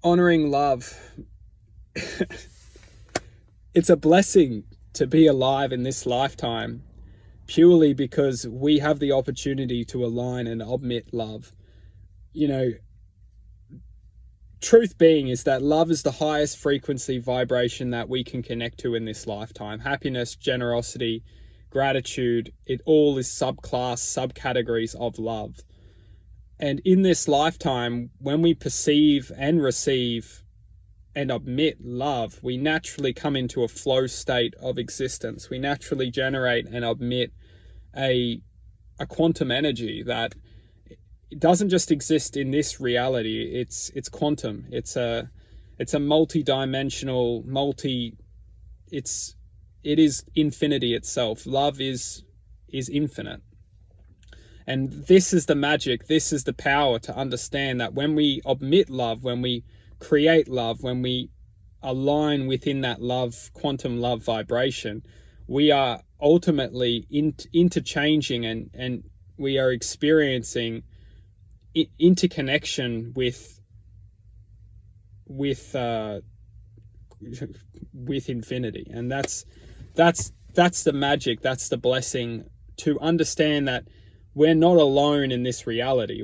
Honoring love. It's a blessing to be alive in this lifetime, purely because we have the opportunity to align and omit love. You know, truth being is that love is the highest frequency vibration that we can connect to in this lifetime. Happiness, generosity, gratitude, it all is subcategories of love. And in this lifetime, when we perceive and receive and omit love, we naturally come into a flow state of existence. We naturally generate and omit a quantum energy that it doesn't just exist in this reality. It's quantum. It's a multi-dimensional, it is infinity itself. Love is infinite. And this is the magic, this is the power to understand that when we omit love, when we create love, when we align within that love, quantum love vibration, we are ultimately interchanging and we are experiencing interconnection with infinity. And that's the magic, that's the blessing, to understand that we're not alone in this reality.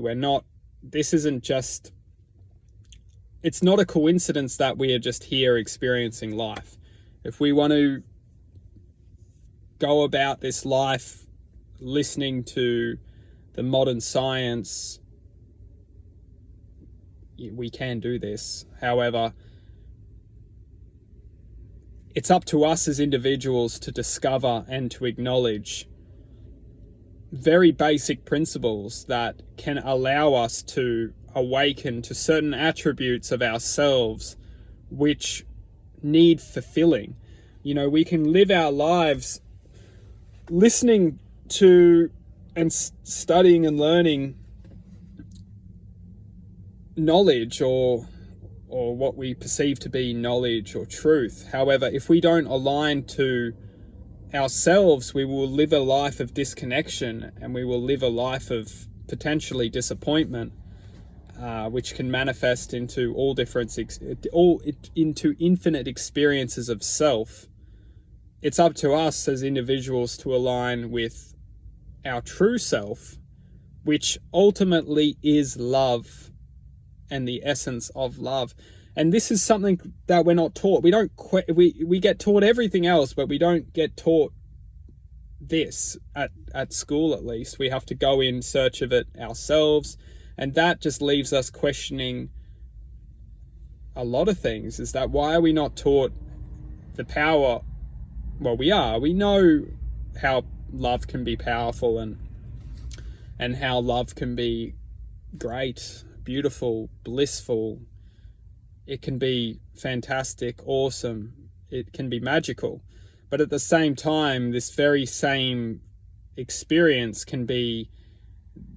It's not a coincidence that we are just here experiencing life. If we want to go about this life listening to the modern science, we can do this. However, it's up to us as individuals to discover and to acknowledge very basic principles that can allow us to awaken to certain attributes of ourselves which need fulfilling. You know, we can live our lives listening to and studying and learning knowledge or what we perceive to be knowledge or truth. However, if we don't align to ourselves, we will live a life of disconnection, and we will live a life of potentially disappointment, which can manifest into into infinite experiences of self. It's up to us as individuals to align with our true self, which ultimately is love and the essence of love. And this is something that we're not taught. We get taught everything else, but we don't get taught this at school, at least. We have to go in search of it ourselves. And that just leaves us questioning a lot of things. Is that why are we not taught the power? Well, we are. We know how love can be powerful and how love can be great, beautiful, blissful. It can be fantastic, awesome. It can be magical. But at the same time, this very same experience can be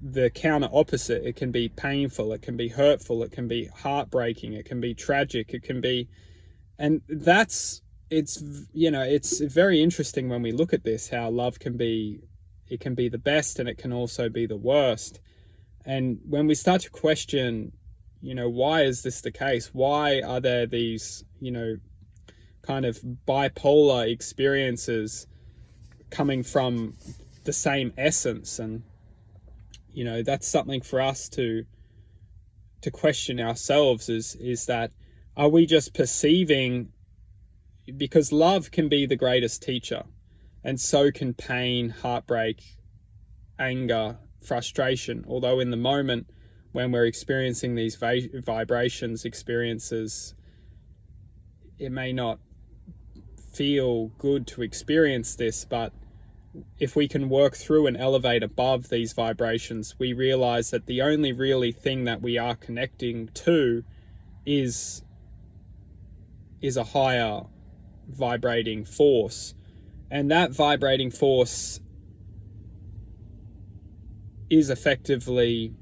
the counter opposite. It can be painful. It can be hurtful. It can be heartbreaking. It can be tragic. It can be, and it's very interesting when we look at this, how love can be the best and it can also be the worst. And when we start to question, why is this the case? Why are there these, kind of bipolar experiences coming from the same essence? And, that's something for us to question ourselves is that, are we just perceiving, because love can be the greatest teacher, and so can pain, heartbreak, anger, frustration. Although in the moment when we're experiencing these experiences, it may not feel good to experience this, but if we can work through and elevate above these vibrations, we realize that the only really thing that we are connecting to is a higher vibrating force. And that vibrating force is effectively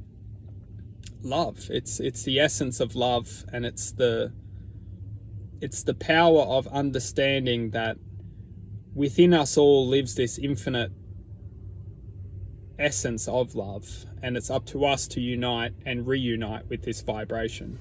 love. It's the essence of love, and it's the power of understanding that within us all lives this infinite essence of love, and it's up to us to unite and reunite with this vibration.